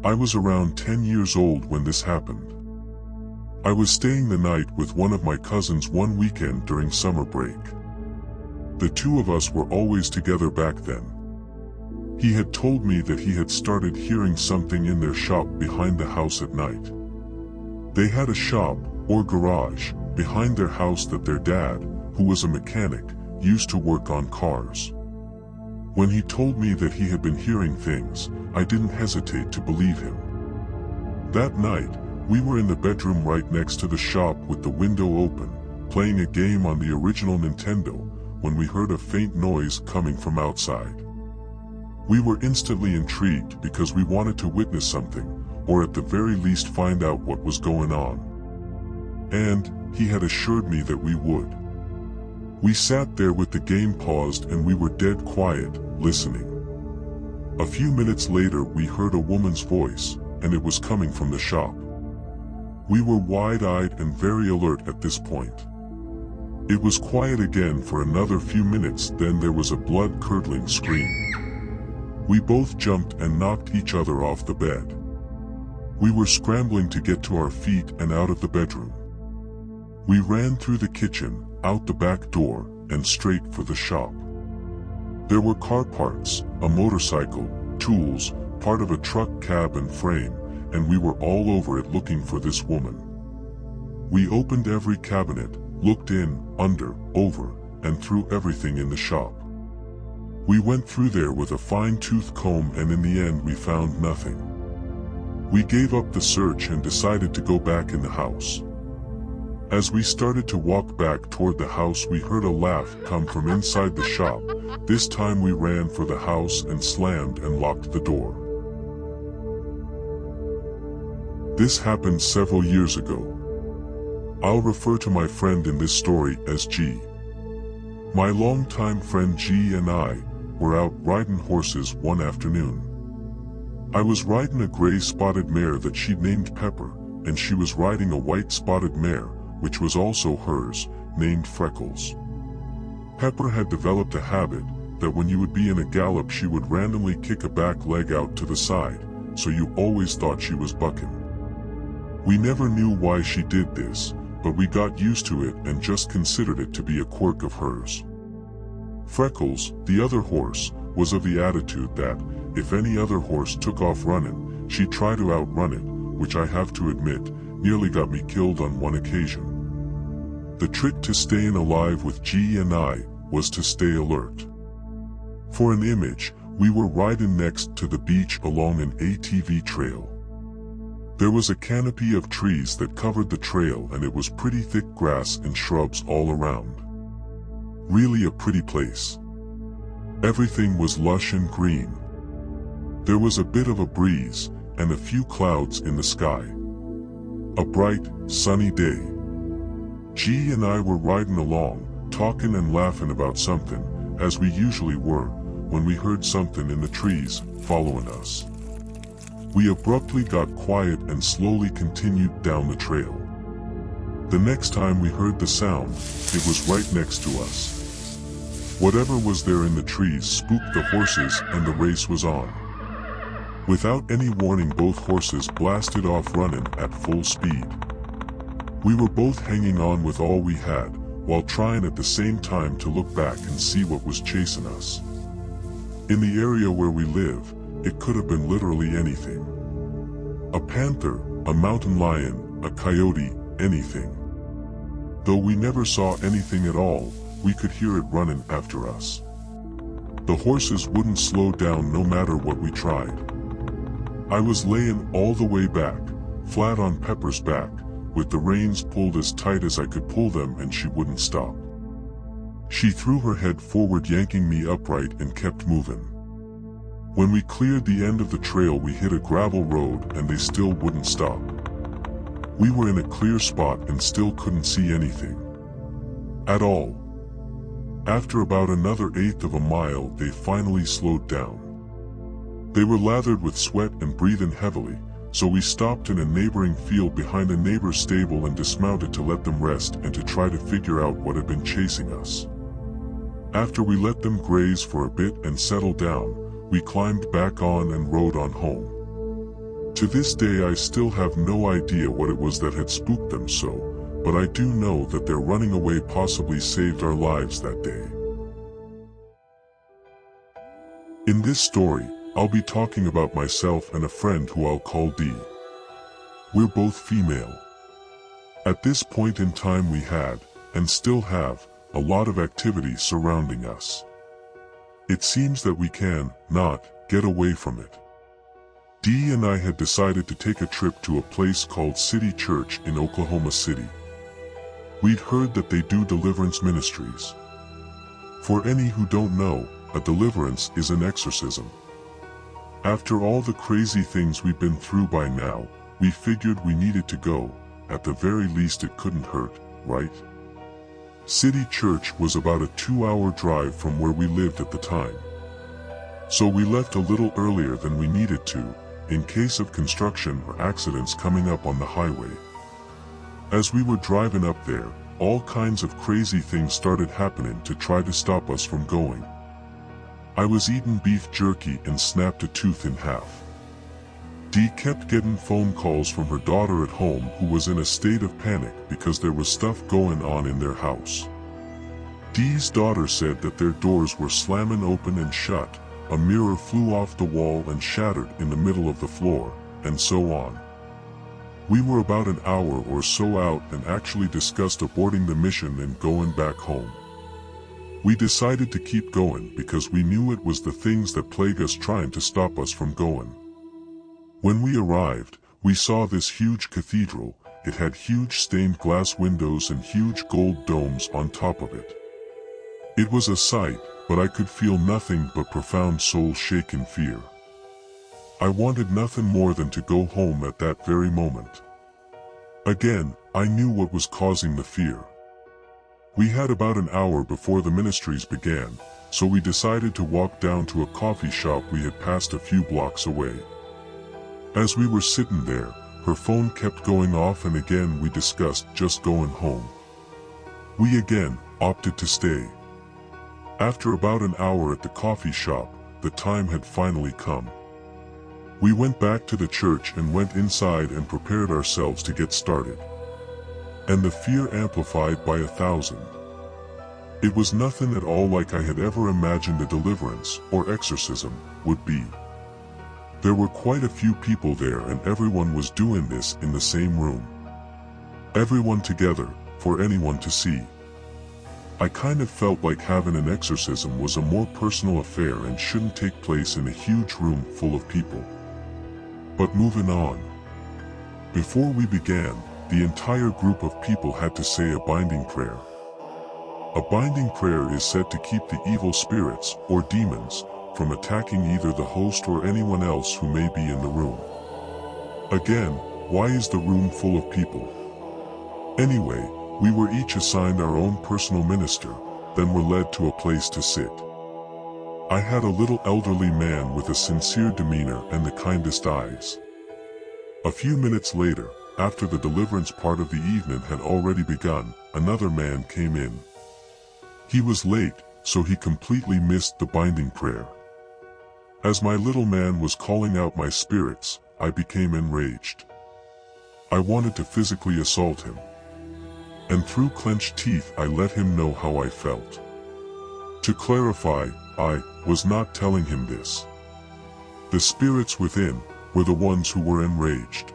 I was around 10 years old when this happened. I was staying the night with one of my cousins one weekend during summer break. The two of us were always together back then. He had told me that he had started hearing something in their shop behind the house at night. They had a shop, or garage, behind their house that their dad, who was a mechanic, used to work on cars. When he told me that he had been hearing things, I didn't hesitate to believe him. That night, we were in the bedroom right next to the shop with the window open, playing a game on the original Nintendo, when we heard a faint noise coming from outside. We were instantly intrigued because we wanted to witness something, or at the very least find out what was going on. And he had assured me that we would. We sat there with the game paused and we were dead quiet, listening. A few minutes later we heard a woman's voice, and it was coming from the shop. We were wide-eyed and very alert at this point. It was quiet again for another few minutes, then there was a blood-curdling scream. We both jumped and knocked each other off the bed. We were scrambling to get to our feet and out of the bedroom. We ran through the kitchen, out the back door, and straight for the shop. There were car parts, a motorcycle, tools, part of a truck cab and frame, and we were all over it looking for this woman. We opened every cabinet, looked in, under, over, and through everything in the shop. We went through there with a fine-tooth comb and in the end we found nothing. We gave up the search and decided to go back in the house. As we started to walk back toward the house we heard a laugh come from inside the shop. This time we ran for the house and slammed and locked the door. This happened several years ago. I'll refer to my friend in this story as G. My longtime friend G and I were out riding horses one afternoon. I was riding a gray spotted mare that she'd named Pepper, and she was riding a white spotted mare, which was also hers, named Freckles. Pepper had developed a habit that when you would be in a gallop she would randomly kick a back leg out to the side, so you always thought she was bucking. We never knew why she did this, but we got used to it and just considered it to be a quirk of hers. Freckles, the other horse, was of the attitude that, if any other horse took off running, she'd try to outrun it, which I have to admit, nearly got me killed on one occasion. The trick to staying alive with G and I was to stay alert. For an image, we were riding next to the beach along an ATV trail. There was a canopy of trees that covered the trail and it was pretty thick grass and shrubs all around. Really a pretty place. Everything was lush and green. There was a bit of a breeze, and a few clouds in the sky. A bright, sunny day. G and I were riding along, talking and laughing about something, as we usually were, when we heard something in the trees, following us. We abruptly got quiet and slowly continued down the trail. The next time we heard the sound, it was right next to us. Whatever was there in the trees spooked the horses and the race was on. Without any warning both horses blasted off running at full speed. We were both hanging on with all we had, while trying at the same time to look back and see what was chasing us. In the area where we live, it could have been literally anything. A panther, a mountain lion, a coyote, anything. Though we never saw anything at all, we could hear it running after us. The horses wouldn't slow down no matter what we tried. I was laying all the way back, flat on Pepper's back, with the reins pulled as tight as I could pull them and she wouldn't stop. She threw her head forward yanking me upright and kept moving. When we cleared the end of the trail we hit a gravel road and they still wouldn't stop. We were in a clear spot and still couldn't see anything. At all. After about another eighth of a mile they finally slowed down. They were lathered with sweat and breathing heavily, so we stopped in a neighboring field behind a neighbor's stable and dismounted to let them rest and to try to figure out what had been chasing us. After we let them graze for a bit and settle down, we climbed back on and rode on home. To this day I still have no idea what it was that had spooked them so, but I do know that their running away possibly saved our lives that day. In this story, I'll be talking about myself and a friend who I'll call D. We're both female. At this point in time we had, and still have, a lot of activity surrounding us. It seems that we can, not, get away from it. Dee and I had decided to take a trip to a place called City Church in Oklahoma City. We'd heard that they do deliverance ministries. For any who don't know, a deliverance is an exorcism. After all the crazy things we've been through by now, we figured we needed to go. At the very least it couldn't hurt, right? City Church was about a 2-hour drive from where we lived at the time. So we left a little earlier than we needed to, in case of construction or accidents coming up on the highway. As we were driving up there, all kinds of crazy things started happening to try to stop us from going. I was eating beef jerky and snapped a tooth in half. Dee kept getting phone calls from her daughter at home who was in a state of panic because there was stuff going on in their house. Dee's daughter said that their doors were slamming open and shut, a mirror flew off the wall and shattered in the middle of the floor, and so on. We were about an hour or so out and actually discussed aborting the mission and going back home. We decided to keep going because we knew it was the things that plague us trying to stop us from going. When we arrived, we saw this huge cathedral. It had huge stained glass windows and huge gold domes on top of it. It was a sight, but I could feel nothing but profound soul-shaking fear. I wanted nothing more than to go home at that very moment. Again, I knew what was causing the fear. We had about an hour before the ministries began, so we decided to walk down to a coffee shop we had passed a few blocks away. As we were sitting there, her phone kept going off and again we discussed just going home. We again opted to stay. After about an hour at the coffee shop, the time had finally come. We went back to the church and went inside and prepared ourselves to get started. And the fear amplified by 1,000. It was nothing at all like I had ever imagined a deliverance or exorcism would be. There were quite a few people there and everyone was doing this in the same room. Everyone together, for anyone to see. I kind of felt like having an exorcism was a more personal affair and shouldn't take place in a huge room full of people. But moving on. Before we began, the entire group of people had to say a binding prayer. A binding prayer is said to keep the evil spirits, or demons, from attacking either the host or anyone else who may be in the room. Again, why is the room full of people? Anyway, we were each assigned our own personal minister, then were led to a place to sit. I had a little elderly man with a sincere demeanor and the kindest eyes. A few minutes later, after the deliverance part of the evening had already begun, another man came in. He was late, so he completely missed the binding prayer. As my little man was calling out my spirits, I became enraged. I wanted to physically assault him. And through clenched teeth I let him know how I felt. To clarify, I was not telling him this. The spirits within were the ones who were enraged.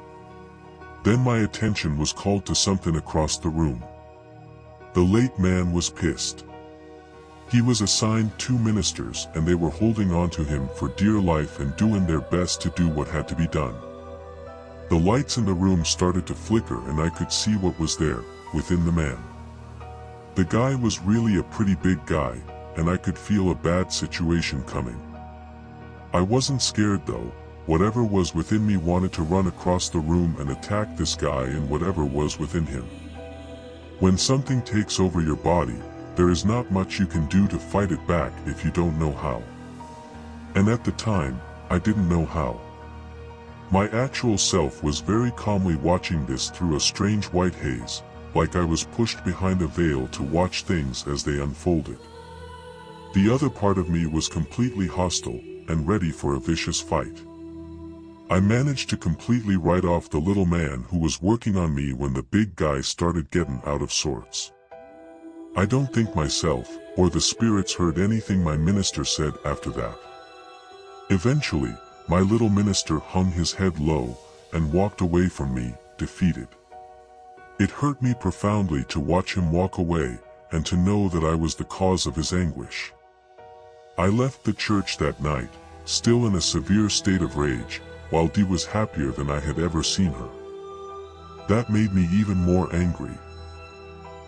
Then my attention was called to something across the room. The late man was pissed. He was assigned 2 ministers and they were holding on to him for dear life and doing their best to do what had to be done. The lights in the room started to flicker and I could see what was there, within the man. The guy was really a pretty big guy, and I could feel a bad situation coming. I wasn't scared though. Whatever was within me wanted to run across the room and attack this guy and whatever was within him. When something takes over your body, there is not much you can do to fight it back if you don't know how. And at the time, I didn't know how. My actual self was very calmly watching this through a strange white haze, like I was pushed behind a veil to watch things as they unfolded. The other part of me was completely hostile and ready for a vicious fight. I managed to completely write off the little man who was working on me when the big guy started getting out of sorts. I don't think myself or the spirits heard anything my minister said after that. Eventually, my little minister hung his head low and walked away from me, defeated. It hurt me profoundly to watch him walk away and to know that I was the cause of his anguish. I left the church that night, still in a severe state of rage, while Dee was happier than I had ever seen her. That made me even more angry.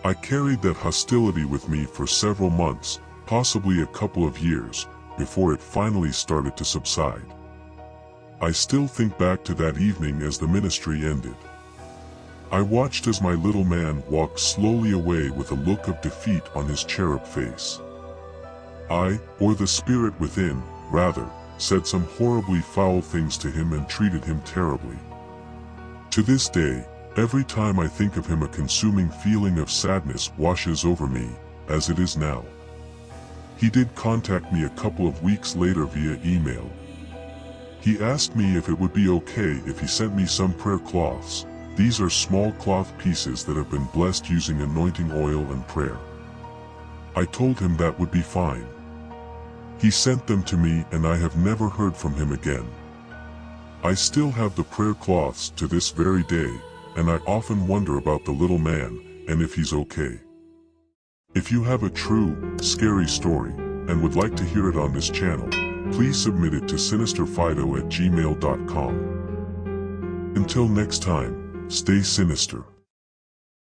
I carried that hostility with me for several months, possibly a couple of years, before it finally started to subside. I still think back to that evening as the ministry ended. I watched as my little man walked slowly away with a look of defeat on his cherub face. I, or the spirit within, rather, said some horribly foul things to him and treated him terribly. To this day, every time I think of him a consuming feeling of sadness washes over me, as it is now. He did contact me a couple of weeks later via email. He asked me if it would be okay if he sent me some prayer cloths. These are small cloth pieces that have been blessed using anointing oil and prayer. I told him that would be fine. He sent them to me and I have never heard from him again. I still have the prayer cloths to this very day, and I often wonder about the little man and if he's okay. If you have a true, scary story and would like to hear it on this channel, please submit it to SinisterFido@gmail.com. Until next time, stay sinister.